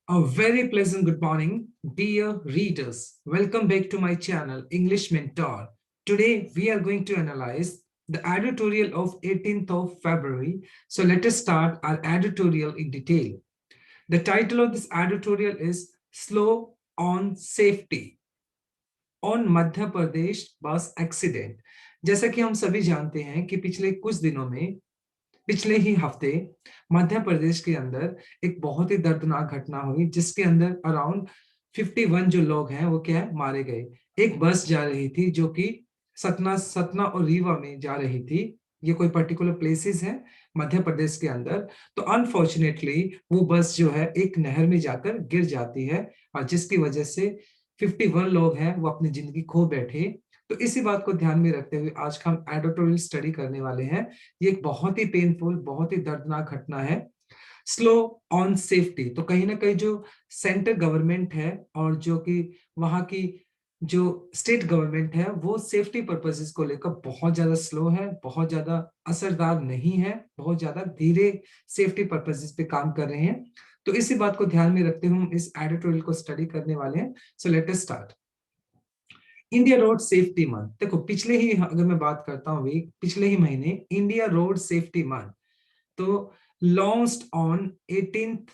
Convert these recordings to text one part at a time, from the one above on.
A very pleasant good morning, dear readers. Welcome back to my channel, English Mentor. Today, we are going to analyze the editorial of 18th of February. So let us start our editorial in detail. The title of this editorial is Slow on Safety on Madhya Pradesh बस accident. जैसा कि हम सभी जानते हैं कि पिछले कुछ दिनों में पिछले ही हफ्ते मध्य प्रदेश के अंदर एक बहुत ही दर्दनाक घटना हुई जिसके अंदर अराउंड 51 जो लोग हैं वो क्या है मारे गए। एक बस जा रही थी जो कि सतना सतना और रीवा में जा रही थी। ये कोई पर्टिकुलर प्लेसेस है मध्य प्रदेश के अंदर। तो अनफॉर्चुनेटली वो बस जो है एक नहर में जाकर गिर जाती है और जिसकी वजह से 51 लोग हैं वो अपनी जिंदगी खो बैठे। तो इसी बात को ध्यान में रखते हुए आज का हम एडिटोरियल स्टडी करने वाले हैं। ये एक बहुत ही पेनफुल बहुत ही दर्दनाक घटना है। Slow on safety. तो कहीं ना कहीं जो सेंट्रल गवर्नमेंट है और जो कि वहां की जो स्टेट गवर्नमेंट है वो सेफ्टी पर्पसेस को लेकर बहुत ज्यादा स्लो है, बहुत ज्यादा असरदार नहीं है, बहुत ज्यादा धीरे सेफ्टी पर्पसेस पे काम कर रहे हैं। तो इसी बात को ध्यान में रखते हुए हम इस एडिटोरियल को स्टडी करने वाले हैं। So let us start. India road safety month. देखो पिछले ही अगर मैं बात करता हूँ वीक पिछले ही महीने इंडिया रोड सेफ्टी मंथ तो लॉन्च्ड ऑन 18th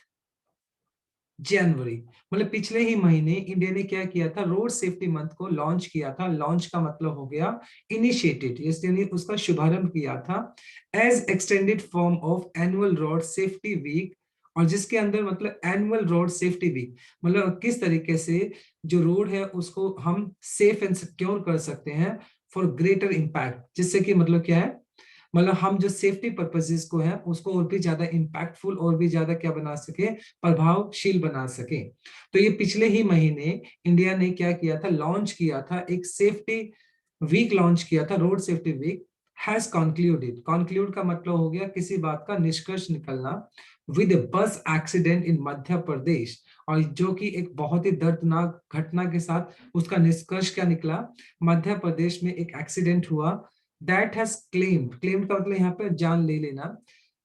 जनवरी। मतलब पिछले ही महीने इंडिया ने क्या किया था, रोड सेफ्टी मंथ को लॉन्च किया था। लॉन्च का मतलब हो गया इनिशिएटेड, यानी उसका शुभारंभ किया था as extended form of annual road safety week. और जिसके अंदर मतलब एनुअल रोड सेफ्टी वीक मतलब किस तरीके से जो रोड है उसको हम सेफ एंड सिक्योर कर सकते हैं फॉर ग्रेटर इम्पैक्ट। जिससे कि मतलब क्या है, मतलब हम जो सेफ्टी पर्पसेस को है उसको और भी ज्यादा इंपैक्टफुल और भी ज्यादा क्या बना सके, प्रभावशील बना सके। तो ये पिछले ही महीने इंडिया ने क्या किया था, लॉन्च किया था एक सेफ्टी वीक लॉन्च किया था, road safety week has concluded. Conclude का मतलब हो गया किसी बात का निष्कर्ष निकलना विद बस एक्सीडेंट इन मध्य प्रदेश। और जो कि एक बहुत ही दर्दनाक घटना के साथ उसका निष्कर्ष क्या निकला, मध्य प्रदेश में एक एक्सीडेंट हुआ दैट हैज क्लेम्ड। क्लेम्ड का मतलब यहाँ पे जान ले लेना।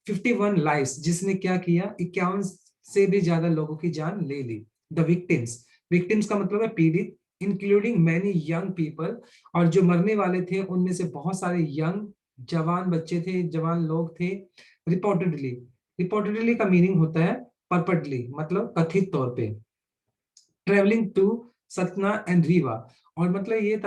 51 लाइव्स, जिसने क्या किया 51 से भी ज्यादा लोगों की जान ले ली। द विक्टिम्स, विक्टिम्स का मतलब है पीड़ित, इंक्लूडिंग मैनी यंग पीपल। और जो मरने वाले थे उनमें से बहुत सारे यंग जवान बच्चे थे, जवान लोग थे। रिपोर्टेडली, रिपोर्टेडली का मीनिंग होता है पर्पटली, मतलब कथित तौर पे। Travelling to Satna and Rewa. और मतलब ये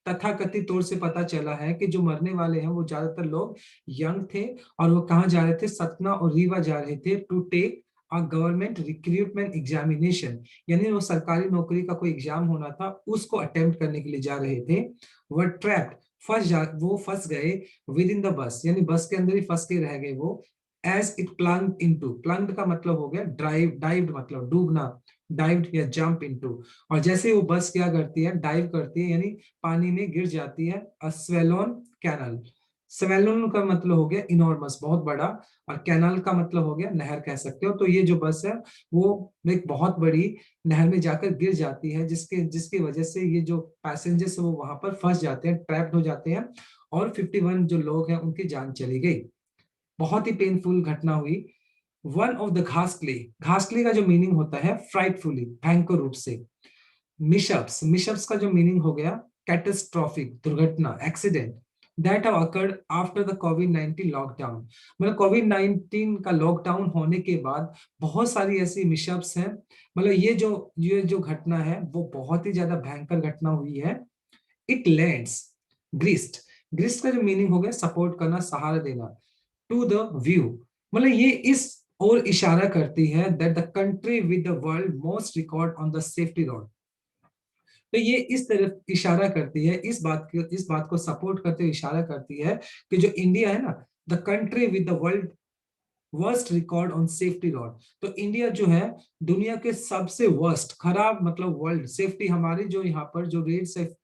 तथाकथित तौर से पता चला है कि जो मरने वाले हैं वो ज्यादातर लोग यंग थे और वो कहाँ जा रहे थे, सतना और रीवा जा रहे थे to take a government recruitment examination. यानी वो सरकारी नौकरी का कोई एग्जाम होना था उसको अटेम्प्ट करने के लिए जा रहे थे। वो ट्रैप्ड, वो फंस गए विद इन द बस, यानी बस के अंदर ही फंस के रह गए वो। As it plunged into, plunged का मतलब हो गया ड्राइव, डाइव्ड मतलब डूबना, डाइव्ड या जंप इनटू। और जैसे वो बस क्या करती है, डाइव करती है यानी पानी में गिर जाती है। स्वेलोन कैनल, स्वेलोन का मतलब हो गया इनॉर्मस, बहुत बड़ा, और कैनल का मतलब हो गया नहर कह सकते हो। तो ये जो बस है वो एक बहुत बड़ी नहर में जाकर गिर जाती है जिसके जिसकी वजह से ये जो पैसेंजर्स है वो वहां पर फंस जाते हैं, ट्रैप्ड हो जाते हैं। और 51 जो लोग हैं उनकी जान चली गई। बहुत ही पेनफुल घटना हुई। वन ऑफ द घासली, घासली का जो मीनिंग होता है फ्राइटफुली, भयंकर रूप से। मिशअप्स, मिशअप्स का जो मीनिंग हो गया कैटास्ट्रॉफिक, दुर्घटना, accident that have occurred after the covid lockdown. मतलब कोविड-19 का लॉकडाउन होने के बाद बहुत सारी ऐसी मिशअप्स हैं। मतलब ये जो घटना है वो बहुत ही ज्यादा भयंकर घटना हुई है। इट लैंड्स ग्रिस्ट, ग्रिस्ट का जो मीनिंग हो गया सपोर्ट करना, सहारा देना। टू द व्यू, मतलब ये इस और इशारा करती है that the country with the world most record on the safety road. तो ये इस तरफ इशारा करती है, इस बात को सपोर्ट करते हुए इशारा करती है कि जो इंडिया है ना, the country with the world worst record on safety road. तो इंडिया जो है दुनिया के सबसे वर्स्ट, खराब मतलब वर्ल्ड सेफ्टी, हमारी जो यहाँ पर जो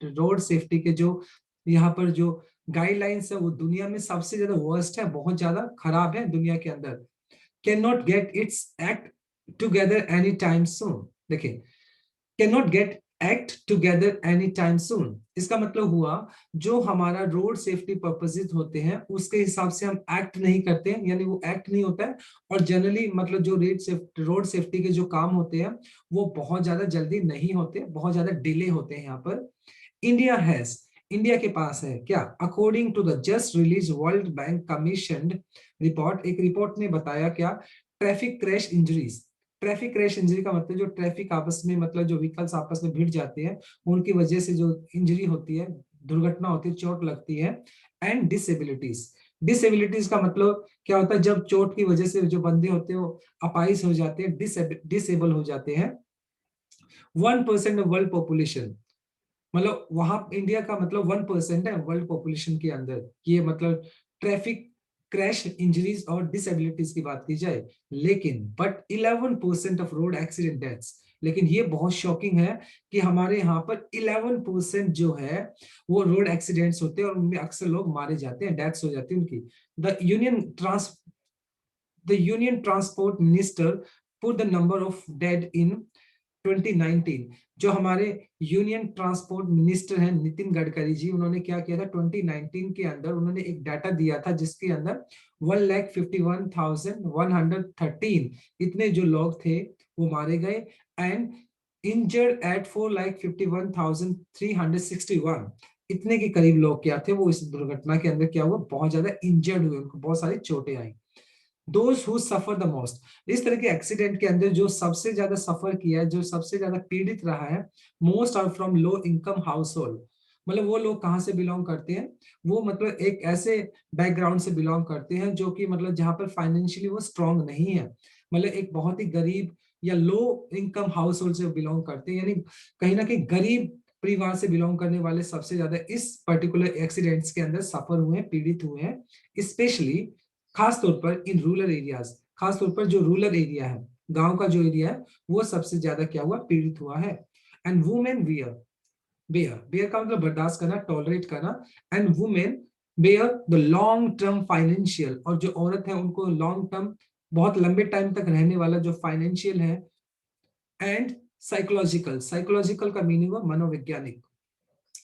रोड सेफ्टी के जो यहाँ पर जो गाइडलाइंस है वो दुनिया में सबसे ज्यादा वर्स्ट है, बहुत ज्यादा खराब है दुनिया के अंदर। Can not get its act together any time soon. देखिए, can not get act together any time soon. इसका मतलब हुआ जो हमारा रोड सेफ्टी पर्पसेस होते हैं उसके हिसाब से हम एक्ट नहीं करते हैं, यानी वो एक्ट नहीं होता है। और जनरली मतलब जो रोड सेफ्टी के जो काम होते हैं वो बहुत ज्यादा जल्दी नहीं होते, बहुत ज्यादा डिले होते हैं यहाँ पर। इंडिया हैज, इंडिया के पास है क्या, according to the just release World Bank commissioned report, एक रिपोर्ट ने बताया क्या, traffic crash injuries. Traffic crash injury का मतलब जो ट्रैफिक आपस में मतलब जो व्हीकल्स आपस में भिड़ जाते हैं उनकी वजह से जो इंजरी होती है, दुर्घटना होती है, चोट लगती है। एंड डिसेबिलिटीज, डिसेबिलिटीज का मतलब क्या होता है, जब चोट की वजह से जो बंदे होते हैं वो अपाइज हो जाते हैं, डिसेबल हो जाते हैं। 1% ऑफ वर्ल्ड पॉपुलेशन, मतलब वहां इंडिया का मतलब 1% है वर्ल्ड पॉपुलेशन के अंदर, ये मतलब ट्रैफिक क्रैश इंजरीज और डिसेबिलिटीज की बात की जाए। लेकिन but 11% of road accident deaths, लेकिन ये बहुत शॉकिंग है कि हमारे यहाँ पर 11% जो है वो रोड एक्सीडेंट्स होते हैं और उनमें अक्सर लोग मारे जाते हैं, डेथ्स हो जाती है उनकी। The union transport minister put the number of dead in 2019। जो हमारे यूनियन ट्रांसपोर्ट मिनिस्टर हैं नितिन गडकरी जी, उन्होंने क्या किया था 2019 के अंदर, उन्होंने एक डाटा दिया था जिसके अंदर 1,51,113 इतने जो लोग थे वो मारे गए। एंड इंजर्ड एट 4,51,361 इतने के करीब लोग क्या थे वो इस दुर्घटना के अंदर क्या हुआ, बहुत ज्यादा इंजर्ड हुए, उनको बहुत सारी चोटें आई। Those who suffer the most, इस तरह के एक्सीडेंट के अंदर जो सबसे ज्यादा सफर किया है, जो सबसे ज्यादा पीड़ित रहा है, most are from low income household. मतलब वो लोग कहाँ से बिलोंग करते हैं, वो मतलब एक ऐसे बैकग्राउंड से बिलोंग करते हैं जो कि मतलब जहाँ पर फाइनेंशियली वो स्ट्रांग नहीं है, मतलब एक बहुत ही गरीब या लो इनकम हाउस होल्ड से बिलोंग करते हैं, यानी कहीं ना कहीं गरीब परिवार से बिलोंग करने वाले सबसे ज्यादा इस पर्टिकुलर एक्सीडेंट्स के अंदर सफर हुए हैं, पीड़ित हुए हैं। स्पेशली खास तौर पर इन रूरल एरियाज, खास तौर पर जो रूरल एरिया है, गांव का जो एरिया है वो सबसे ज्यादा क्या हुआ, पीड़ित हुआ है। And women bear, bear, bear का मतलब बर्दाश्त करना, टॉलरेट करना। And women bear the long term financial, और जो औरत है उनको लॉन्ग टर्म बहुत लंबे टाइम तक रहने वाला जो फाइनेंशियल है। एंड साइकोलॉजिकल, साइकोलॉजिकल का मीनिंग हुआ मनोवैज्ञानिक,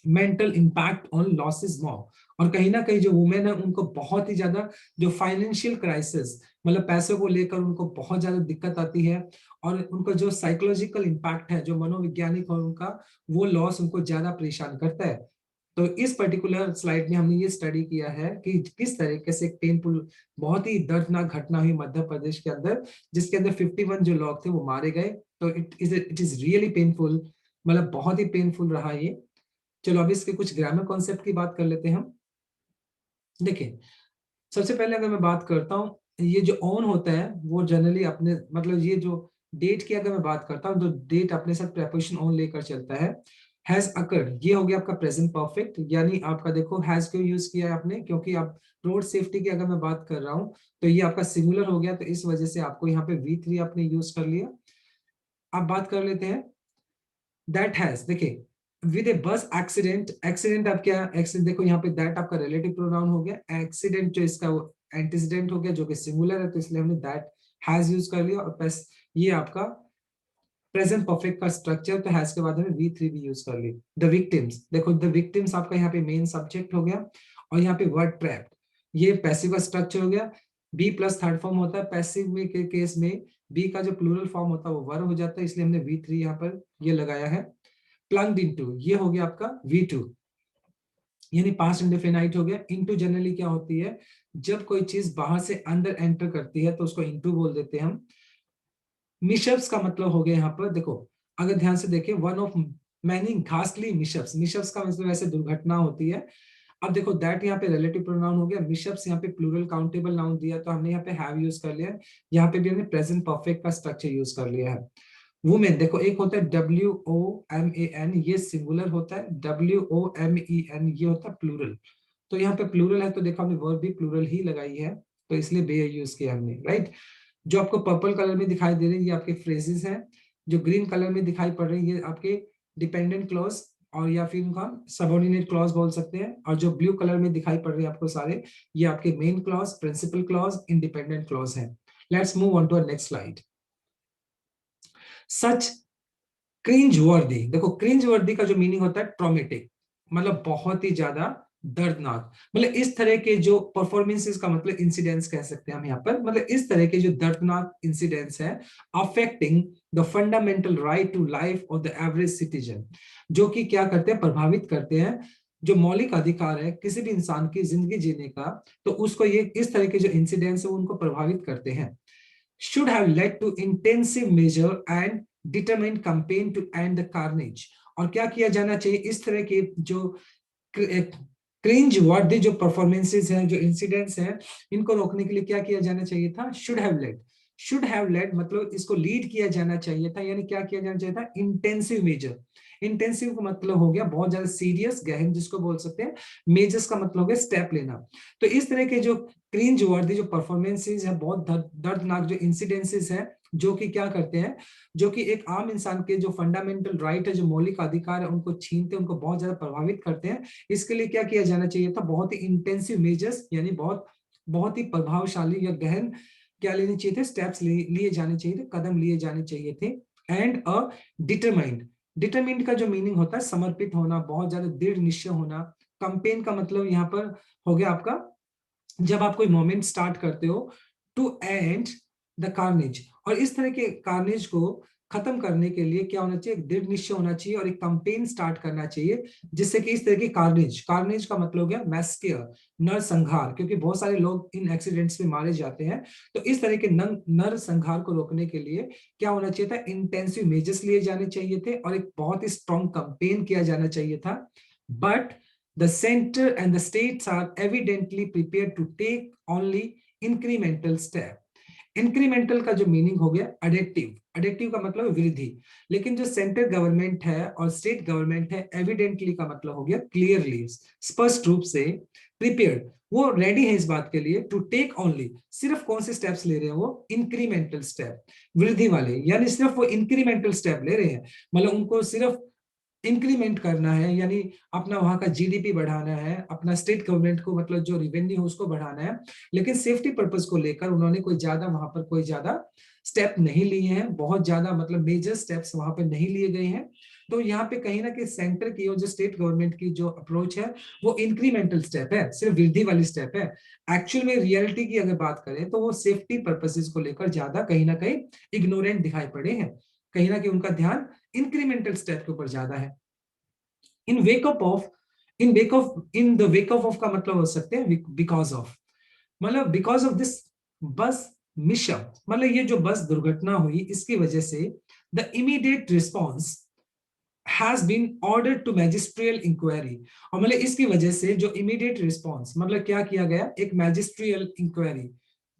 मेंटल इंपैक्ट ऑन लॉसेस मोर। और कहीं ना कहीं जो वुमेन है उनको बहुत ही ज्यादा जो फाइनेंशियल क्राइसिस, मतलब पैसों को लेकर उनको बहुत ज्यादा दिक्कत आती है, और उनका जो साइकोलॉजिकल इंपैक्ट है, जो मनोवैज्ञानिक है उनका, वो लॉस उनको ज्यादा परेशान करता है। तो इस पर्टिकुलर स्लाइड में हमने ये स्टडी किया है कि किस तरीके से एक पेनफुल, बहुत ही दर्दनाक घटना हुई मध्य प्रदेश के अंदर, जिसके अंदर 51 जो लोग थे वो मारे गए। तो इट इज रियली पेनफुल, मतलब बहुत ही पेनफुल रहा ये। चलो अब इसके कुछ ग्रामर कॉन्सेप्ट की बात कर लेते हैं हम। देखिए, सबसे पहले अगर मैं बात करता हूँ, ये जो ऑन होता है वो जनरली अपने मतलब ये जो डेट की अगर मैं बात करता हूँ तो डेट अपने साथ प्रेपोजिशन ऑन लेकर चलता है। हैज अकर्ड, ये हो गया आपका प्रेजेंट परफेक्ट, यानी आपका देखो हैज क्यों यूज किया है आपने, क्योंकि आप रोड सेफ्टी की अगर मैं बात कर रहा हूँ तो ये आपका सिंगुलर हो गया, तो इस वजह से आपको यहाँ पे V3 आपने यूज कर लिया। अब बात कर लेते हैं दैट हैज, देखिए विद ए बस एक्सीडेंट, एक्सीडेंट आप क्या, एक्सीडेंट देखो यहाँ पे दैट आपका रिलेटिव प्रोनाउन हो गया, एक्सीडेंट जो इसका वो एंटीसीडेंट हो गया जो कि सिंगुलर है, तो इसलिए हमने दैट हैज यूज कर लिया। और प्लस ये आपका प्रेजेंट परफेक्ट का स्ट्रक्चर, तो हैज के बाद हमें V3 भी यूज कर ली। द विक्टिम्स, देखो द विक्टिम्स आपका यहाँ पे मेन सब्जेक्ट हो गया, और यहाँ पे वर्ड ट्रैप्ड, ये पैसिव का स्ट्रक्चर हो गया। बी प्लस थर्ड फॉर्म होता है पैसिव में के केस में, बी का जो प्लूरल फॉर्म होता है वो वर्ब हो जाता है, इसलिए हमने V3 यहाँ पर ये लगाया है। प्लंग्ड इनटू, ये हो गया आपका V2, यानी पास्ट इंडेफिनाइट हो गया। इनटू जनरली क्या होती है, जब कोई चीज बाहर से अंदर एंटर करती है तो उसको इनटू बोल देते हैं हम। मिशप्स का मतलब हो गया यहाँ पर, देखो अगर ध्यान से देखें, वन ऑफ मैनी घासली मिशप्स, मिशप्स का मतलब ऐसे दुर्घटना होती है। अब देखो दैट यहाँ पे रिलेटिव प्रोनाउन हो गया, मिशप्स यहाँ पे प्लूरल काउंटेबल नाउन दिया, तो हमने यहाँ पे हैव यूज कर लिया, यहाँ पे भी हमने प्रेजेंट परफेक्ट का स्ट्रक्चर यूज कर लिया है। वुमेन, देखो एक होता है WOMAN, ये सिंगुलर होता है, WOMEN ये होता है प्लूरल, तो यहाँ पे प्लूरल है तो देखो हमने वर्ब भी प्लूरल ही लगाई है, तो इसलिए बे यूज किया हमने, राइट। जो आपको पर्पल कलर में दिखाई दे रहे हैं ये आपके फ्रेजेस हैं, जो ग्रीन कलर में दिखाई पड़ रहे हैं ये आपके डिपेंडेंट क्लॉज, और या फिर इनका सबऑर्डिनेट क्लॉज बोल सकते हैं। और जो ब्लू कलर में दिखाई पड़ रहे हैं आपको सारे, ये आपके main clause, principal clause, independent clause हैं। Let's move on to next slide. Such cringe worthy, देखो क्रिंज वर्दी का जो मीनिंग होता है ट्रॉमेटिक, मतलब बहुत ही ज्यादा दर्दनाक, मतलब इस तरह के जो परफॉर्मेंसेस का मतलब इंसिडेंट्स कह सकते हैं हम यहाँ पर, मतलब इस तरह के जो दर्दनाक इंसिडेंट्स है affecting the fundamental right to life of the average citizen, जो कि क्या करते हैं, प्रभावित करते हैं जो मौलिक अधिकार है किसी भी इंसान की जिंदगी जीने का, तो उसको ये इस तरह के जो इंसिडेंट्स है उनको प्रभावित करते हैं। should have led to intensive measure and determined campaign to end the carnage। और क्या किया जाना चाहिए, इस तरह के जो क्रिंज वर्दी जो परफॉर्मेंसेस हैं, जो इंसिडेंट्स हैं, इनको रोकने के लिए क्या किया जाना चाहिए था, शुड हैव लेड मतलब इसको लीड किया जाना चाहिए था, यानी क्या किया जाना चाहिए था, इंटेंसिव मेजर। इंटेंसिव का मतलब हो गया बहुत ज्यादा सीरियस गहन जिसको बोल सकते हैं, मेजर्स का मतलब हो गया स्टेप लेना। तो इस तरह के जो क्रिंज वर्दी जो परफॉर्मेंसेस है, बहुत दर्दनाक जो इंसिडेंसेस है, जो कि क्या करते हैं, जो कि एक आम इंसान के जो फंडामेंटल राइट है, जो मौलिक अधिकार है, उनको छीनते हैं, उनको बहुत ज्यादा प्रभावित करते हैं। इसके लिए क्या किया जाना चाहिए था, बहुत ही इंटेंसिव मेजर्स, यानी बहुत बहुत ही प्रभावशाली या गहन क्या लेने चाहिए थे, स्टेप्स लिए जाने चाहिए थे, कदम लिए जाने चाहिए थे। एंड अ डिटरमाइंड, डिटरमाइंड का जो मीनिंग होता है समर्पित होना, बहुत ज्यादा दृढ़ निश्चय होना। कंपेन का मतलब यहाँ पर हो गया आपका, जब आप कोई मोमेंट स्टार्ट करते हो टू एंड द कार्नेज, और इस तरह के कार्नेज को खत्म करने के लिए क्या होना चाहिए, एक दृढ़ निश्चय होना चाहिए और एक कैंपेन स्टार्ट करना चाहिए, जिससे कि इस तरह की कार्नेज, कार्नेज का मतलब हो गया मैस्केयर, नरसंहार, क्योंकि बहुत सारे लोग इन एक्सीडेंट्स में मारे जाते हैं। तो इस तरह के नरसंहार को रोकने के लिए क्या होना चाहिए था, इंटेंसिव मेजर्स लिए जाने चाहिए थे और एक बहुत ही स्ट्रॉन्ग कैंपेन किया जाना चाहिए था। But the center and the states are evidently prepared to take only incremental step। Incremental का जो मीनिंग हो गया अडेक्टिव, अडेक्टिव का मतलब वृद्धि, लेकिन जो सेंट्रल गवर्नमेंट है और स्टेट गवर्नमेंट है, एविडेंटली का मतलब हो गया क्लियरली, स्पष्ट रूप से, प्रिपेयर्ड वो रेडी है इस बात के लिए, टू टेक ओनली सिर्फ कौन से स्टेप्स ले रहे हैं वो, इंक्रीमेंटल स्टेप, वृद्धि वाले, यानी सिर्फ वो इंक्रीमेंटल स्टेप ले रहे हैं, मतलब उनको सिर्फ इंक्रीमेंट करना है, यानी अपना वहां का जीडीपी बढ़ाना है, अपना स्टेट गवर्नमेंट को मतलब जो रिवेन्यू है उसको बढ़ाना है, लेकिन सेफ्टी पर्पस को लेकर उन्होंने कोई ज्यादा वहां पर कोई ज्यादा स्टेप नहीं लिए हैं, बहुत ज्यादा मतलब मेजर स्टेप्स वहां पर नहीं लिए गए हैं। तो यहाँ पे कहीं ना कहीं सेंटर की और जो स्टेट गवर्नमेंट की जो अप्रोच है वो इंक्रीमेंटल स्टेप है, सिर्फ वृद्धि वाली स्टेप है। एक्चुअल में रियलिटी की अगर बात करें तो वो सेफ्टी पर्पसेस को लेकर ज्यादा कहीं ना कहीं इग्नोरेंट दिखाई पड़े हैं, कहीं ना कहीं उनका ध्यान इंक्रीमेंटल स्टेप के ऊपर ज्यादा है। In wake up of, in the wake up of का मतलब हो सकते हैं बिकॉज ऑफ, मतलब because of this bus mishap, मतलब ये जो बस दुर्घटना हुई इसकी वजह से the immediate response has been order to magisterial inquiry, और मतलब इसकी वजह से जो इमीडिएट रिस्पॉन्स मतलब क्या किया गया, एक मैजिस्ट्रियल इंक्वायरी,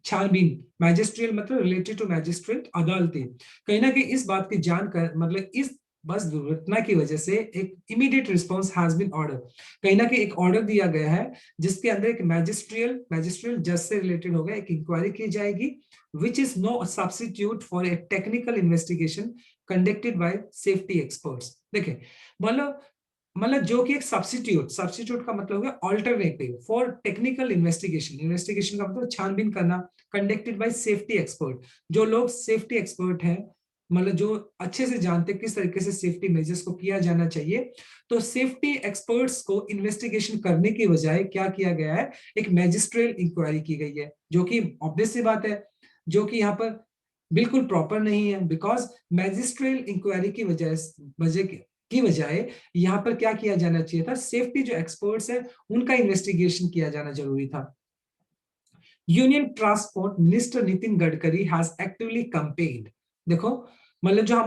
छानबीन, मैजिस्ट्रियल मतलब रिलेटेड टू मैजिस्ट्रेट, अदालती, कहीं ना कहीं इस बात की जानकर मतलब इस बस दुर्घटना की वजह से एक immediate response has been order, कहीं ना कहीं एक ऑर्डर दिया गया है जिसके अंदर एक मैजिस्ट्रियल जज से रिलेटेड होगा, एक इंक्वायरी की जाएगी, which is no substitute for a technical investigation conducted by safety experts. देखिए मतलब जो कि एक सब्सिट्यूट, सब्सिट्यूट का मतलब हो गया alternative for technical investigation, investigation का मतलब छानबीन करना, कंडक्टेड बाय सेफ्टी एक्सपर्ट, जो लोग सेफ्टी एक्सपर्ट हैं, मतलब जो अच्छे से जानते हैं किस तरीके से सेफ्टी मेजर्स को किया जाना चाहिए। तो सेफ्टी एक्सपर्ट्स को इन्वेस्टिगेशन करने की बजाय क्या किया गया है, एक मैजिस्ट्रियल इंक्वायरी की गई है, जो कि ऑब्वियस सी बात है, जो कि यहाँ पर बिल्कुल प्रॉपर नहीं है, बिकॉज मैजिस्ट्रियल इंक्वायरी की वजह की बजाय यहाँ पर क्या किया जाना चाहिए था, सेफ्टी जो एक्सपर्ट्स है उनका इन्वेस्टिगेशन किया जाना जरूरी था। Union transport minister Nitin Gadkari has actively campaigned, देखो मतलब जो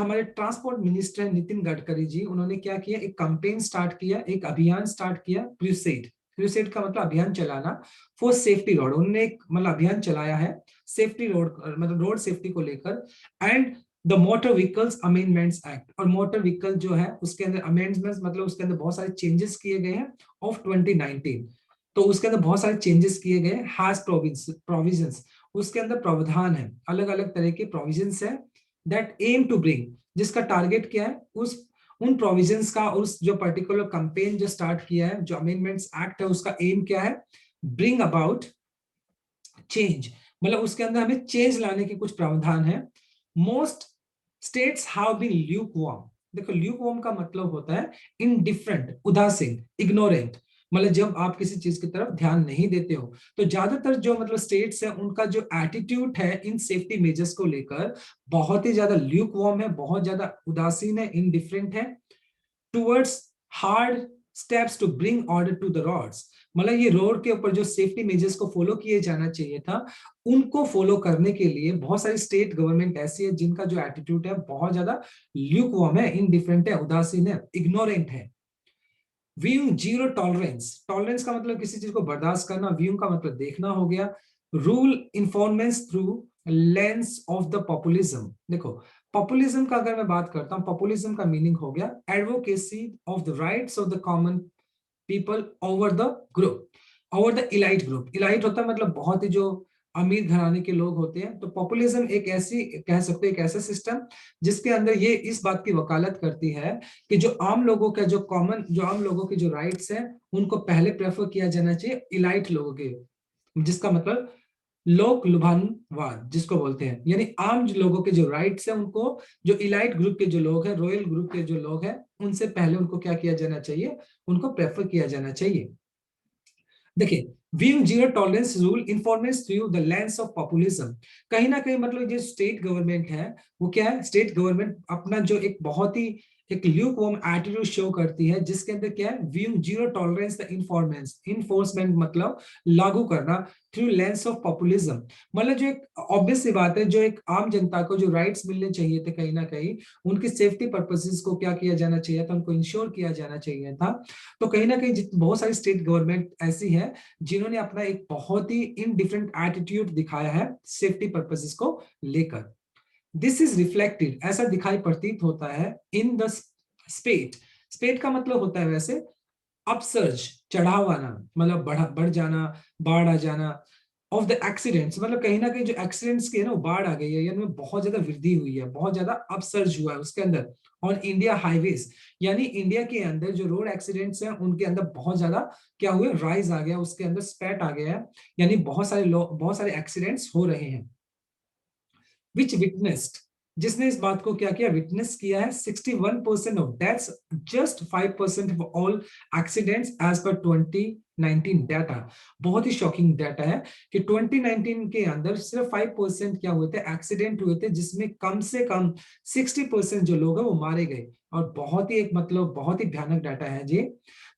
हमारे ट्रांसपोर्ट मिनिस्टर है नितिन गडकरी जी, उन्होंने क्या किया, एक कैंपेन स्टार्ट किया, एक अभियान स्टार्ट किया, क्रूसेड, क्रूसेड का मतलब अभियान चलाना, फॉर सेफ्टी रोड, उन्होंने एक मतलब अभियान चलाया है सेफ्टी रोड मतलब रोड सेफ्टी को लेकर। And the motor vehicles amendments act, और मोटर व्हीकल जो है उसके अंदर अमेंडमेंट्स मतलब उसके अंदर बहुत सारे चेंजेस किए गए हैं ऑफ 2019, तो उसके अंदर बहुत सारे चेंजेस किए गए, हैज प्रोविजंस, उसके अंदर प्रावधान है, अलग अलग तरह के प्रोविजंस है, दैट एम टू ब्रिंग, जिसका टारगेट क्या है, उस उन प्रोविजंस का, उस जो पर्टिकुलर कैंपेन जो स्टार्ट किया है, जो अमेंडमेंट्स एक्ट है, उसका एम क्या है, ब्रिंग अबाउट चेंज, मतलब उसके अंदर हमें चेंज लाने के कुछ प्रावधान है। Most states have been lukewarm. देखो ल्यूकवार्म का मतलब होता है इनडिफरेंट, उदासीन, इग्नोरेंट, मतलब जब आप किसी चीज की तरफ ध्यान नहीं देते हो। तो ज्यादातर जो मतलब स्टेट्स है उनका जो एटीट्यूड है इन सेफ्टी मेजर्स को लेकर बहुत ही ज्यादा ल्यूकवार्म है, बहुत ज्यादा उदासीन है, इनडिफरेंट है towards hard steps to bring order to the roads. मतलब ये रोड के ऊपर जो सेफ्टी मेजर्स को फॉलो किए जाना चाहिए था उनको फॉलो करने के लिए बहुत सारी स्टेट गवर्नमेंट ऐसी है जिनका जो एटीट्यूड है बहुत ज्यादा ल्यूकवार्म है, इनडिफरेंट है, उदासीन है, इग्नोरेंट है। व्यू जीरो टॉलरेंस, टॉलरेंस का मतलब किसी चीज को बर्दाश्त करना, व्यू का मतलब देखना हो गया। Rule enforcements through lens of the populism. देखो पॉपुलिज्म का अगर मैं बात करता हूं, पॉपुलिज्म का मीनिंग हो गया advocacy of the rights of the common people over the group, over the elite group. Elite होता है मतलब बहुत ही जो अमीर घराने के लोग होते हैं। तो पॉपुलिज्म एक ऐसी कह सकते हैं, एक ऐसा सिस्टम जिसके अंदर ये इस बात की वकालत करती है कि जो आम लोगों का जो कॉमन, जो आम लोगों के जो राइट्स हैं उनको पहले प्रेफर किया जाना चाहिए इलाइट लोगों के, जिसका मतलब लोक लुभानवाद जिसको बोलते हैं, यानी आम जो लोगों के जो राइट्स हैं उनको जो इलाइट ग्रुप के जो लोग हैं, रॉयल ग्रुप के जो लोग हैं, उनसे पहले उनको क्या किया जाना चाहिए, उनको प्रेफर किया जाना चाहिए। देखिए view zero tolerance rule enforcements through the lens of populism. कहीं ना कहीं मतलब जो स्टेट गवर्नमेंट है वो क्या है, स्टेट गवर्नमेंट अपना जो एक बहुत ही एक ल्यूकवार्म एटीट्यूड शो करती है जिसके अंदर क्या है, view zero tolerance the enforcements, enforcement मतलब लागू करना थ्रू लेंस ऑफ पॉपुलिज्म। मतलब जो एक ऑब्वियस सी बात है, जो एक आम जनता को जो राइट्स मिलने चाहिए थे कहीं ना कहीं उनकी सेफ्टी पर्पसेस को क्या किया जाना चाहिए था, उनको इंश्योर किया जाना चाहिए था। तो कहीं ना कहीं बहुत सारी स्टेट गवर्नमेंट ऐसी है जिन्होंने अपना एक बहुत ही इनडिफरेंट एटीट्यूड दिखाया है सेफ्टी पर्पसेस को लेकर। दिस इज रिफ्लेक्टेड, ऐसा दिखाई प्रतीत होता है इन द स्पेट। स्पेट का मतलब होता है वैसे अपसर्ज, चढ़ाव आना, मतलब बढ़ जाना, बाढ़ आ जाना ऑफ द एक्सीडेंट्स। मतलब कहीं ना कहीं जो एक्सीडेंट्स की है ना बाढ़ आ गई है, यानी बहुत ज्यादा वृद्धि हुई है, बहुत ज्यादा अपसर्ज हुआ है उसके अंदर ऑन इंडिया हाईवेज। यानी इंडिया के अंदर जो रोड एक्सीडेंट्स हैं उनके अंदर बहुत ज्यादा क्या हुए, राइज आ गया, उसके अंदर स्पैट आ गया है, यानी बहुत सारे लोग, बहुत सारे एक्सीडेंट्स हो रहे हैं। विच विटनेस्ड, जिसने इस बात को क्या किया, विटनेस किया है 61% of deaths, just 5% of all accidents as per 2019 data. बहुत ही शॉकिंग डाटा है कि 2019 के अंदर सिर्फ 5% क्या हुए थे, एक्सीडेंट हुए थे, जिसमें कम से कम 60% जो लोग हैं वो मारे गए। और बहुत ही एक मतलब बहुत ही भयानक डाटा है जी।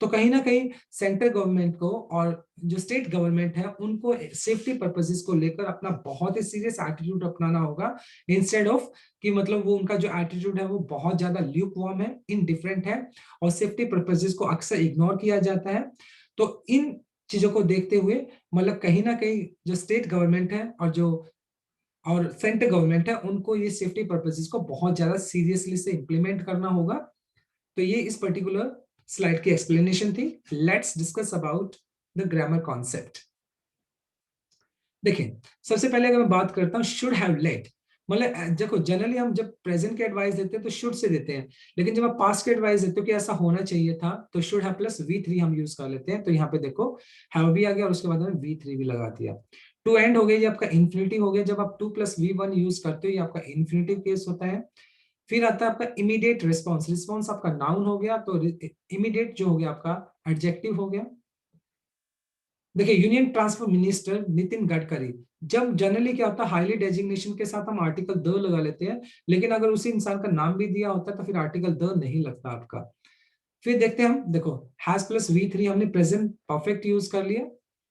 तो कहीं ना कहीं सेंट्रल गवर्नमेंट को और जो स्टेट गवर्नमेंट है उनको सेफ्टी पर्पसेस को लेकर अपना बहुत ही सीरियस एटीट्यूड अपनाना होगा, इंस्टेड ऑफ कि मतलब वो उनका जो एटीट्यूड है वो बहुत ज्यादा ल्यूकवार्म है, इनडिफरेंट है और सेफ्टी पर्पसेस को अक्सर इग्नोर किया जाता है। तो इन चीजों को देखते हुए मतलब कहीं ना कहीं जो स्टेट गवर्नमेंट है और सेंट्रल गवर्नमेंट है उनको ये सेफ्टी पर्पसेस को बहुत ज्यादा सीरियसली से इंप्लीमेंट करना होगा। तो ये इस पर्टिकुलर स्लाइड की एक्सप्लेनेशन थी। Let's discuss about the grammar concept. देखिए सबसे पहले अगर मैं बात करता हूँ शुड हैव लेट, मतलब देखो जनरली हम जब प्रेजेंट के एडवाइस देते हैं तो शुड से देते हैं, लेकिन जब आप पास्ट के एडवाइस देते हो कि ऐसा होना चाहिए था तो शुड हैव प्लस V3 हम यूज कर लेते हैं। तो यहाँ पे देखो हैव भी आ गया और उसके बाद में V3 भी लगा दिया। टू एंड हो गया, ये आपका इन्फिनिटिव हो गया, जब आप 2 + V1 यूज करते हो ये आपका इन्फिनिटिव केस होता है। फिर आता है आपका इमीडिएट रिस्पॉन्स, रिस्पॉन्स आपका नाउन हो गया, तो इमीडिएट जो हो गया आपका एडजेक्टिव हो गया। देखिए union transport minister Nitin Gadkari, जब जनरली क्या होता है हाईली डेजिग्नेशन के साथ हम आर्टिकल द लगा लेते हैं, लेकिन अगर उसी इंसान का नाम भी दिया होता है तो फिर आर्टिकल द नहीं लगता आपका। फिर देखते हैं हम, देखो हैज प्लस V3 हमने प्रेजेंट परफेक्ट यूज कर लिया,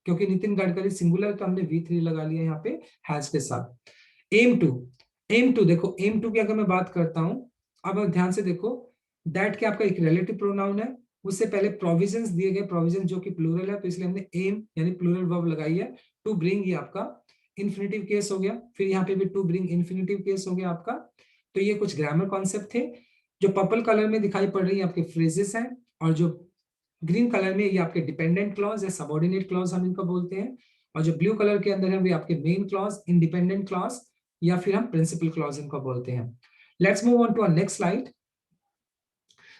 क्योंकि नितिन गडकरी सिंगुलर तो हमने V3 लगा लिया यहाँ पे हैज के साथ। एम टू, एम टू देखो एम टू की अगर मैं बात करता हूं, अब ध्यान से देखो, दैट क्या आपका एक रिलेटिव प्रोनाउन है, उससे पहले प्रोविजंस दिए गए, प्रोविजन जो कि प्लूरल है तो इसलिए हमने एम यानी प्लूरल वर्ब लगाई है। टू ब्रिंग ये आपका इन्फिनिटिव केस हो गया, फिर यहाँ पे भी टू ब्रिंग इन्फिनिटिव केस हो गया आपका। तो ये कुछ ग्रामर कॉन्सेप्ट थे। जो पर्पल कलर में दिखाई पड़ रही है आपके फ्रेजेस हैं, और जो ग्रीन कलर में ये आपके डिपेंडेंट क्लॉज या सबऑर्डिनेट क्लॉज हम इनको बोलते हैं, और जो ब्लू कलर के अंदर है वे आपके मेन क्लॉज, इंडिपेंडेंट क्लॉज या फिर हम प्रिंसिपल क्लॉज इनको बोलते हैं। Let's move on to our next slide.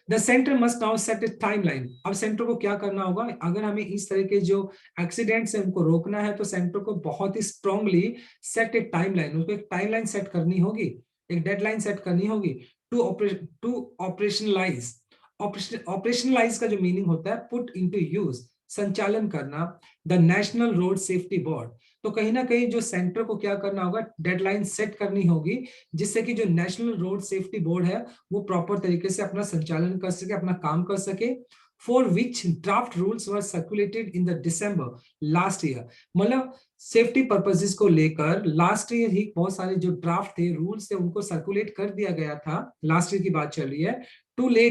The centre must now set a timeline. अब सेंटर को क्या करना होगा, अगर हमें इस तरह के जो एक्सीडेंट्स है उनको रोकना है तो सेंटर को बहुत ही स्ट्रांगली सेट ए टाइमलाइन, उसको एक टाइमलाइन सेट करनी होगी। एक डेडलाइन सेट करनी होगी टू ऑपरेशनलाइज। ऑपरेशनलाइज का जो मीनिंग होता है पुट इनटू यूज, संचालन करना, the national road safety board. तो कहीं ना कहीं जो सेंटर को क्या करना होगा, डेडलाइन सेट करनी होगी जिससे कि जो नेशनल रोड सेफ्टी बोर्ड है वो प्रॉपर तरीके से अपना संचालन कर सके, अपना काम कर सके। For which draft rules were circulated in the December last year. मतलब सेफ्टी पर्पसेस को लेकर लास्ट ईयर ही बहुत सारे जो ड्राफ्ट थे, रूल्स थे, उनको सर्कुलेट कर दिया गया था। लास्ट ईयर की बात चल रही है। टू ले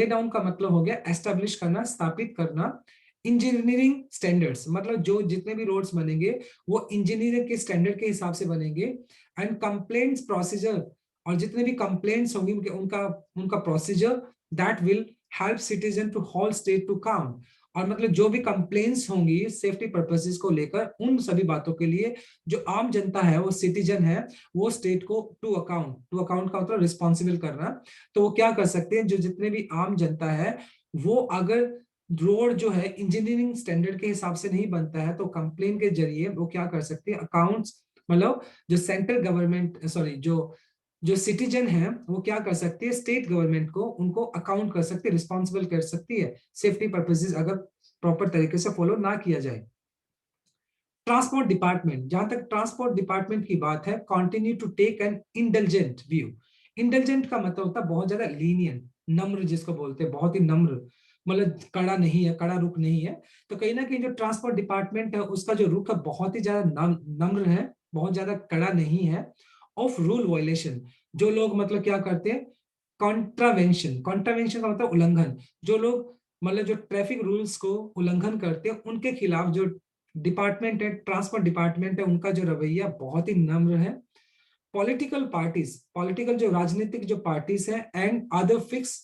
डाउन का मतलब हो गया एस्टेब्लिश करना, स्थापित करना। इंजीनियरिंग स्टैंडर्ड्स, मतलब जो जितने भी रोड्स बनेंगे वो इंजीनियरिंग के स्टैंडर्ड के हिसाब से बनेंगे। एंड कंप्लेंट्स प्रोसीजर, और जितने भी कंप्लेंट्स होंगी उनका उनका procedure that will help citizen to hold state to काम। और मतलब जो भी कंप्लेंट्स होंगी सेफ्टी पर्पसेस को लेकर, उन सभी बातों के लिए जो आम जनता है, वो सिटीजन है, वो स्टेट को टू अकाउंट का मतलब रिस्पॉन्सिबल करना। तो वो क्या कर सकते हैं, जो जितने भी आम जनता है वो अगर रोड जो है इंजीनियरिंग स्टैंडर्ड के हिसाब से नहीं बनता है तो कंप्लेन के जरिए वो क्या कर सकते हैं, अकाउंट्स, मतलब जो सेंट्रल गवर्नमेंट सॉरी जो जो सिटीजन है वो क्या कर सकती है, स्टेट गवर्नमेंट को उनको अकाउंट कर सकती है, रिस्पॉन्सिबल कर सकती है सेफ्टी पर्पसेस अगर प्रॉपर तरीके से फॉलो ना किया जाए। ट्रांसपोर्ट डिपार्टमेंट, जहां तक ट्रांसपोर्ट डिपार्टमेंट की बात है, continue to take an intelligent view. Intelligent का मतलब होता है बहुत ज्यादा लीनियंट, नम्र जिसको बोलते हैं, बहुत ही नम्र, मतलब कड़ा नहीं है, कड़ा रुख नहीं है। तो कहीं ना कहीं जो ट्रांसपोर्ट डिपार्टमेंट है उसका जो रुख है बहुत ही ज्यादा नम्र है, बहुत ज्यादा कड़ा नहीं है। ऑफ रूल वायलेशन, जो लोग मतलब क्या करते हैं, कॉन्ट्रावेंशन, कॉन्ट्रावेंशन का मतलब उल्लंघन, जो लोग मतलब जो ट्रैफिक रूल्स को उल्लंघन करते हैं उनके खिलाफ जो डिपार्टमेंट है, ट्रांसपोर्ट डिपार्टमेंट है, उनका जो रवैया बहुत ही नम्र है। पॉलिटिकल पार्टीज, पॉलिटिकल जो राजनीतिक जो पार्टीज है, and other fix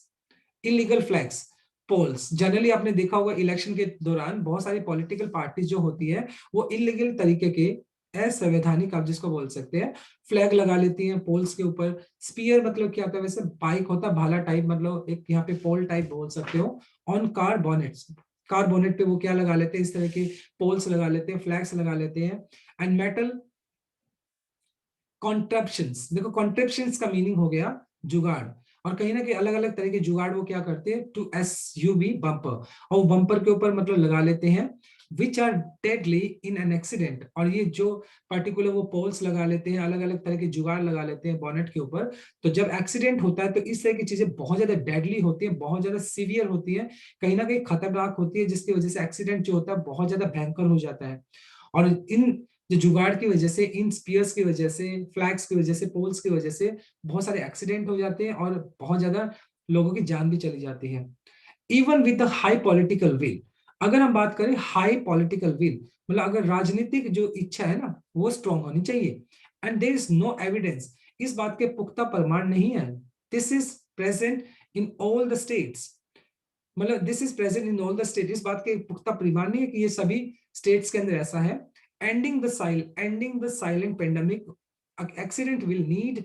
illegal flags poles. Generally आपने देखा होगा इलेक्शन के दौरान बहुत सारी पॉलिटिकल पार्टीज जो होती है वो इलीगल तरीके के, असंवैधानिक आप जिसको बोल सकते हैं, फ्लैग लगा लेती हैं पोल्स के ऊपर। स्पीयर मतलब क्या होता है, वैसे बाइक होता है भाला टाइप, मतलब एक यहाँ पे पोल टाइप बोल सकते हो। On car bonnets, car bonnet पे वो क्या लगा लेते हैं, इस तरह के पोल्स लगा लेते हैं, फ्लैग्स लगा लेते हैं। एंड मेटल कॉन्ट्रेप्शंस, देखो कॉन्ट्रेप्शंस का मीनिंग हो गया जुगाड़, और कहीं ना कहीं अलग अलग तरह के जुगाड़ वो क्या करते हैं, टू SUV बम्पर, और बम्पर के ऊपर मतलब लगा लेते हैं, which are deadly in an accident. और ये जो पर्टिकुलर वो पोल्स लगा लेते हैं, अलग अलग तरह के जुगाड़ लगा लेते हैं बॉनेट के ऊपर। तो जब एक्सीडेंट होता है तो इस तरह की चीजें बहुत ज्यादा डेडली होती है, बहुत ज्यादा सीवियर होती है, कहीं ना कहीं खतरनाक होती है, जिसकी वजह से एक्सीडेंट जो होता है बहुत ज्यादा भयंकर हो जाता है। और इन जो जुगाड़ की वजह से, इन स्पीयर्स की वजह से, फ्लैग्स की वजह से, पोल्स की वजह से बहुत सारे एक्सीडेंट हो जाते हैं और बहुत ज्यादा लोगों की जान भी चली जाती है। Even with the high political will, अगर हम बात करें हाई पॉलिटिकल विल, मतलब अगर राजनीतिक जो इच्छा है ना वो स्ट्रांग होनी चाहिए। And there is no evidence, इस बात के पुख्ता प्रमाण नहीं है। This is present in all the states, मतलब this is present in all the state, इस बात के पुख्ता प्रमाण नहीं है कि ये सभी स्टेट्स के अंदर ऐसा है। Ending the silent pandemic, accident will need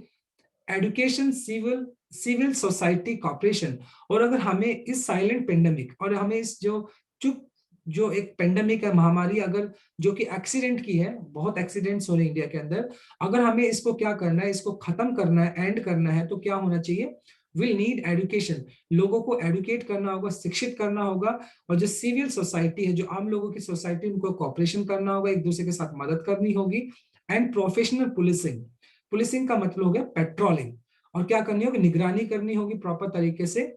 education, civil society cooperation. और अगर हमें इस साइलेंट पेंडेमिक, और हमें इस जो चुप जो एक पेंडेमिक है, महामारी, अगर जो कि एक्सीडेंट की है, बहुत एक्सीडेंट्स हो रहे हैं इंडिया के अंदर, अगर हमें इसको क्या करना है, इसको खत्म करना है, एंड करना है, तो क्या होना चाहिए, विल नीड एडुकेशन, लोगों को एडुकेट करना होगा, शिक्षित करना होगा। और जो सिविल सोसाइटी है, जो आम लोगों की सोसाइटी, उनको कॉपरेशन करना होगा, एक दूसरे के साथ मदद करनी होगी। एंड प्रोफेशनल पुलिसिंग, पुलिसिंग का मतलब हो गया पेट्रोलिंग, और क्या करनी होगी, निगरानी करनी होगी प्रॉपर तरीके से।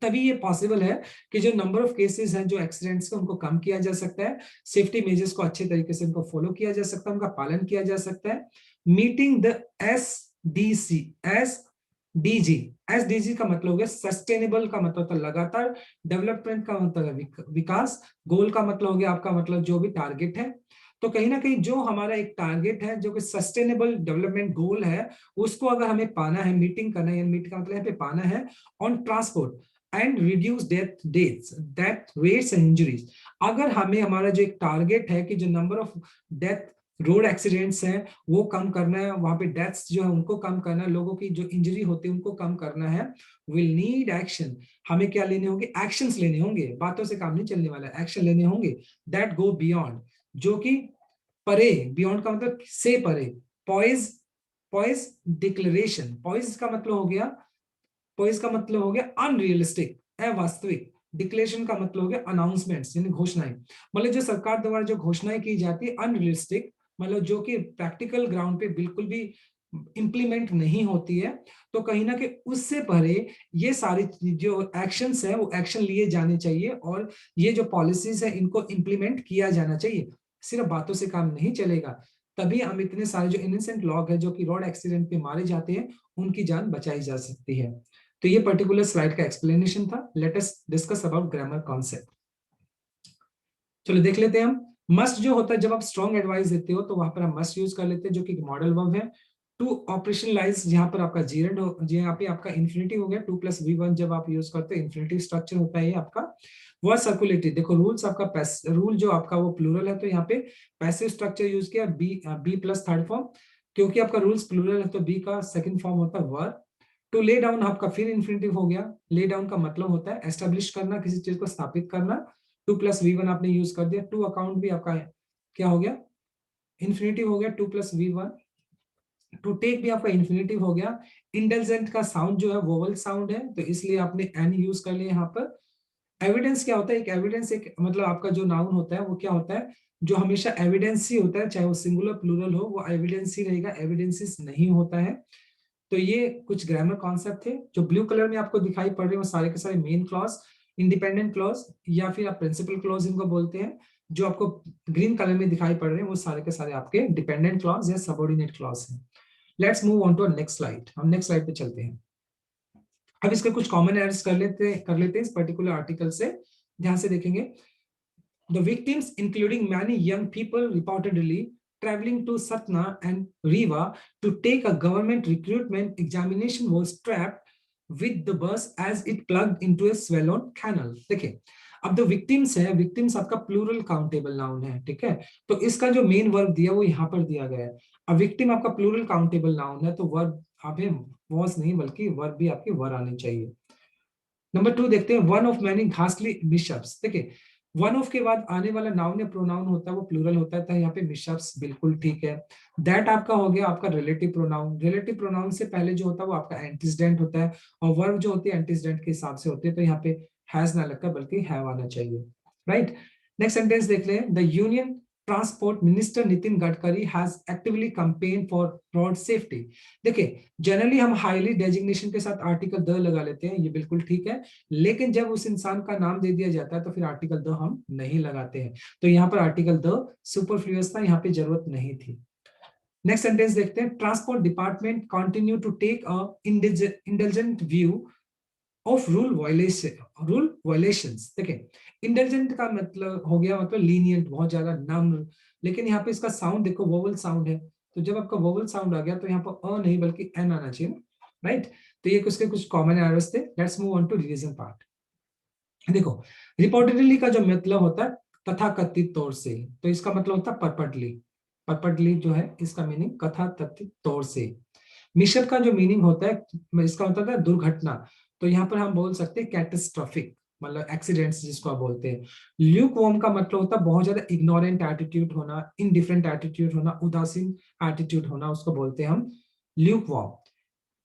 तभी ये पॉसिबल है कि जो नंबर ऑफ केसेस हैं जो एक्सीडेंट्स के, उनको कम किया जा सकता है, सेफ्टी मेजर्स को अच्छे तरीके से उनको फॉलो किया जा सकता है, उनका पालन किया जा सकता है। Meeting the SDC, SDG, SDG का मतलब हो गया सस्टेनेबल, का मतलब होता है लगातार, डेवलपमेंट का मतलब है विकास, गोल का मतलब हो गया आपका मतलब जो भी टारगेट है। तो कहीं ना कहीं जो हमारा एक टारगेट है, जो कि सस्टेनेबल डेवलपमेंट गोल है, उसको अगर हमें पाना है, मीटिंग करना है, मीट का मतलब यहाँ पे पाना है, on transport and reduce death rates and injuries. अगर हमें हमारा जो एक टारगेट है कि जो number of death road accidents हैं वो कम करना है, वहां पे डेथ्स जो है उनको कम करना है, लोगों की जो इंजरी होती है उनको कम करना है, विल नीड एक्शन। हमें क्या लेने होंगे, एक्शंस लेने होंगे, बातों से काम नहीं चलने वाला, एक्शन लेने होंगे दैट गो बियॉन्ड, जो कि परे, बियॉन्ड का मतलब से परे, पॉइज पॉइज डिक्लेरेशन, पॉइज का मतलब हो गया, पॉइज का मतलब हो गया अनरियलिस्टिक, अवास्तविक। डिक्लेरेशन का मतलब हो गया अनाउंसमेंट्स यानी घोषणाएं, मतलब जो सरकार द्वारा जो घोषणाएं की जाती है अनरियलिस्टिक, मतलब जो कि प्रैक्टिकल ग्राउंड पे बिल्कुल भी इंप्लीमेंट नहीं होती है। तो कहीं ना कहीं उससे पहले ये सारी जो एक्शंस है वो एक्शन लिए जाने चाहिए, और ये जो पॉलिसीज है इनको इंप्लीमेंट किया जाना चाहिए। सिर्फ बातों से काम नहीं चलेगा, तभी हम इतने सारे जो इनोसेंट लोग हैं जो कि रोड एक्सीडेंट पे मारे जाते हैं उनकी जान बचाई जा सकती है। तो ये पर्टिकुलर स्लाइड का एक्सप्लेनेशन था। Let us discuss about grammar concept. चलो देख लेते हैं हम। मस्ट जो होता है, जब आप स्ट्रॉन्ग एडवाइस देते हो तो वहां पर हम मस्ट यूज कर लेते हैं, जो कि मॉडल वर्ब है। टू ऑपरेशनलाइज, जहां पर आपका जीरेंड हो, यहाँ पे आपका इन्फिनिटिव हो गया, 2+V1 जब आप यूज करते हैं इन्फिनिटिव स्ट्रक्चर होता है ये आपका। वर्ड सर्कुलेटरी, देखो रूल्स आपका रूल जो आपका वो प्लूरल है, तो यहाँ पे पैसिव स्ट्रक्चर यूज किया, बी प्लस थर्ड फॉर्म, क्योंकि आपका रूल्स प्लूरल है तो बी का सेकंड फॉर्म होता है वर्ब। टू ले डाउन आपका फिर इन्फिनिटिव हो गया, ले डाउन का मतलब होता है एस्टेब्लिश करना, किसी चीज को स्थापित करना। 2+V1 आपने यूज कर दिया। टू अकाउंट भी आपका क्या हो गया, इन्फिनिटिव हो गया, 2+V1। टू टेक भी आपका इन्फिनिटिव हो गया। इंटेलिजेंट का साउंड जो है वोवल साउंड है, तो इसलिए आपने एन यूज कर लिया यहाँ पर। एविडेंस क्या होता है, एक एविडेंस एक मतलब आपका जो नाउन होता है वो क्या होता है, जो हमेशा एविडेंस ही होता है, चाहे वो सिंगुलर प्लूरल हो वो एविडेंस ही रहेगा, एविडेंसिस नहीं होता है। तो ये कुछ ग्रामर कॉन्सेप्ट थे जो ब्लू कलर में आपको दिखाई पड़ रहे हैं, वो सारे के सारे मेन क्लॉज, इंडिपेंडेंट क्लॉज या फिर आप प्रिंसिपल क्लॉज इनको बोलते हैं। जो आपको ग्रीन कलर में दिखाई पड़ रहे हैं वो सारे के सारे आपके डिपेंडेंट क्लॉज या सबऑर्डिनेट क्लॉज हैं। Let's move on to next slide, हम नेक्स्ट स्लाइड पे चलते हैं। अब इसके कुछ कॉमन एरर्स कर लेते हैं इस पर्टिकुलर आर्टिकल से। ध्यान से देखेंगे। The victims, including many young people, reportedly traveling to Satna and Riva to take a government recruitment examination, was trapped with the bus as it plugged into a swallowed canal. देखिए, अब जो victims है, victims आपका plural countable noun है, ठीक है। तो इसका जो मेन वर्ब दिया वो यहाँ पर दिया गया है। अब विक्टिम आपका प्लूरल काउंटेबल नाउन है, तो वर्ब आप वॉज नहीं बल्कि वर्ब भी आपकी वर आनी चाहिए। नंबर 2 देखते हैं, वन ऑफ मैनी घासली मिशअप्स। देखिए, वन ऑफ के बाद आने वाला नाउन या प्रोनाउन होता है वो प्लूरल होता है, तो यहाँ पे मिशअप्स बिल्कुल ठीक है। दैट आपका हो गया आपका रिलेटिव प्रोनाउन, रिलेटिव प्रोनाउन से पहले जो होता है वो आपका एंटीसीडेंट होता है, और वर्ब जो होती है एंटीसीडेंट के हिसाब से होती है, तो यहाँ पे हैज ना लगकर बल्कि हैव आना चाहिए, राइट। नेक्स्ट सेंटेंस देख ले, the union transport minister Nitin Gadkari has actively campaign for road safety. देखिए, जनरली हम हाईली डेजिग्नेशन के साथ आर्टिकल द लगा लेते हैं, ये बिल्कुल ठीक है, लेकिन जब उस इंसान का नाम दे दिया जाता है तो फिर आर्टिकल द हम नहीं लगाते हैं। तो यहाँ पर आर्टिकल द सुपरफ्लुअस था, यहाँ पे जरूरत नहीं थी। नेक्स्ट सेंटेंस देखते हैं, transport department continue to take a intelligent view of rule violations. देखिए, इंटेलिजेंट का मतलब हो गया मतलब लीनियंट, बहुत ज्यादा नम्र, लेकिन यहाँ पे इसका साउंड देखो वोवल साउंड है, तो जब आपका वोवल साउंड आ गया तो यहाँ पर अ नहीं बल्कि एन आना चाहिए, राइट। तो ये उसके कुछ कॉमन एरर्स थे। Let's move on to revision part. देखो, रिपोर्टेडली का जो मतलब होता है तथाकथित तौर से, तो इसका मतलब होता है परपटली। परपटली जो है इसका मीनिंग कथाकथित तौर से। मिशप का जो मीनिंग होता है इसका होता है दुर्घटना, तो यहाँ पर हम बोल सकते हैं कैटास्ट्रोफिक, मतलब एक्सीडेंट्स जिसको आप बोलते हैं। ल्यूक वॉर्म का मतलब होता है बहुत ज्यादा इग्नोरेंट एटीट्यूड होना, इनडिफरेंट एटीट्यूड होना, उदासीन एटीट्यूड होना, उसको बोलते हैं हम ल्यूक वॉर्म।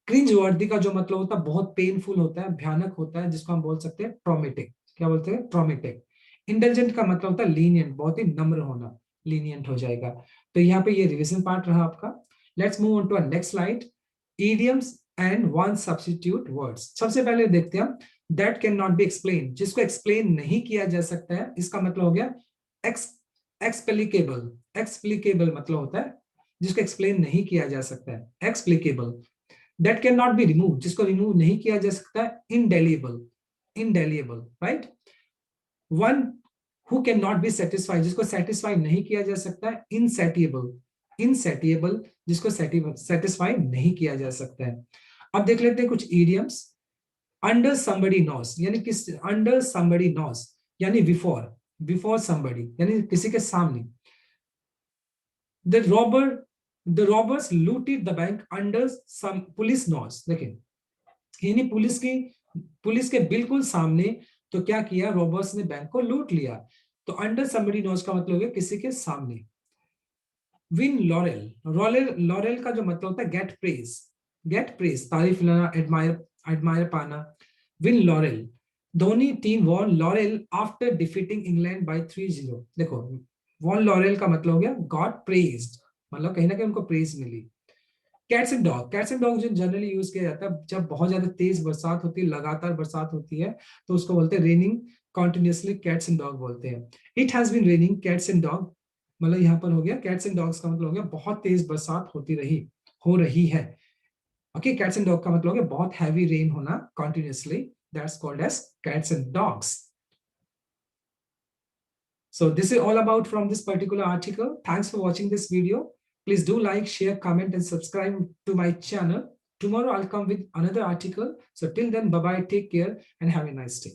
क्रिंज वर्दी का जो मतलब होता है बहुत पेनफुल होता है, भयानक होता है, जिसको हम बोल सकते हैं ट्रॉमेटिक। क्या बोलते हैं, ट्रॉमेटिक। इंटेलिजेंट का मतलब होता है लीनियंट, बहुत ही नम्र होना, लीनियंट हो जाएगा। तो यहाँ पे ये रिवीजन पार्ट रहा आपका। Let's move on to next slide, idioms and one substitute words. सबसे पहले देखते हैं हम that can not be explain, जिसको एक्सप्लेन नहीं किया जा सकता है, इसका मतलब हो गया एक्स एक्सप्लिकेबल। एक्सप्लिकेबल मतलब होता है जिसको एक्सप्लेन नहीं किया जा सकता है, explicable. That can not be remove, जिसको रिमूव नहीं किया जा सकता है, indelible, indelible, right. One who can not be satisfied, जिसको सेटिस्फाई नहीं किया जा सकता है, इनसेटिएबल, इनसेटिएबल, जिसको सेटिस्फाई नहीं किया जा सकता है। अब देख लेते हैं कुछ इडियम्स। अंडर समबडी नोस, यानी किस, अंडर समबडी नोस यानी बिफोर, बिफोर समबडी यानी किसी के सामने। The robber, the robbers looted the bank under some police nose. देखिए, यानी पुलिस के बिल्कुल सामने तो क्या किया, रॉबर्स ने बैंक को लूट लिया। तो अंडर समबडी नोज का मतलब है किसी के सामने। विन लॉरेल, लॉरेल का जो मतलब होता है गेट प्रेज, तारीफ लेना, एडमायर पाना। Win laurel, Dhoni team won laurel after defeating England by 3-0। देखो, वॉन लॉरेल का मतलब हो गया गॉट प्रेज्ड, मतलब कहीं ना कहीं उनको प्रेज मिली। कैट्स एंड डॉग जो जनरली यूज किया जाता है जब बहुत ज्यादा तेज बरसात होती है, लगातार बरसात होती है, तो उसको बोलते हैं raining continuously, cats and dog बोलते हैं। It has been raining cats and dog, मतलब यहाँ पर हो गया कैट्स एंड डॉग्स का मतलब हो गया बहुत तेज बरसात हो रही है। ओके, कैट्स एंड डॉग का मतलब हो गया बहुत हैवी रेन होना continuously, that's called as cats and dogs. So this is all about from this particular article. Thanks for watching this video. Please do like, share, comment, and subscribe to my channel. Tomorrow I'll come with another article. So till then, bye bye, take care, and have a nice day.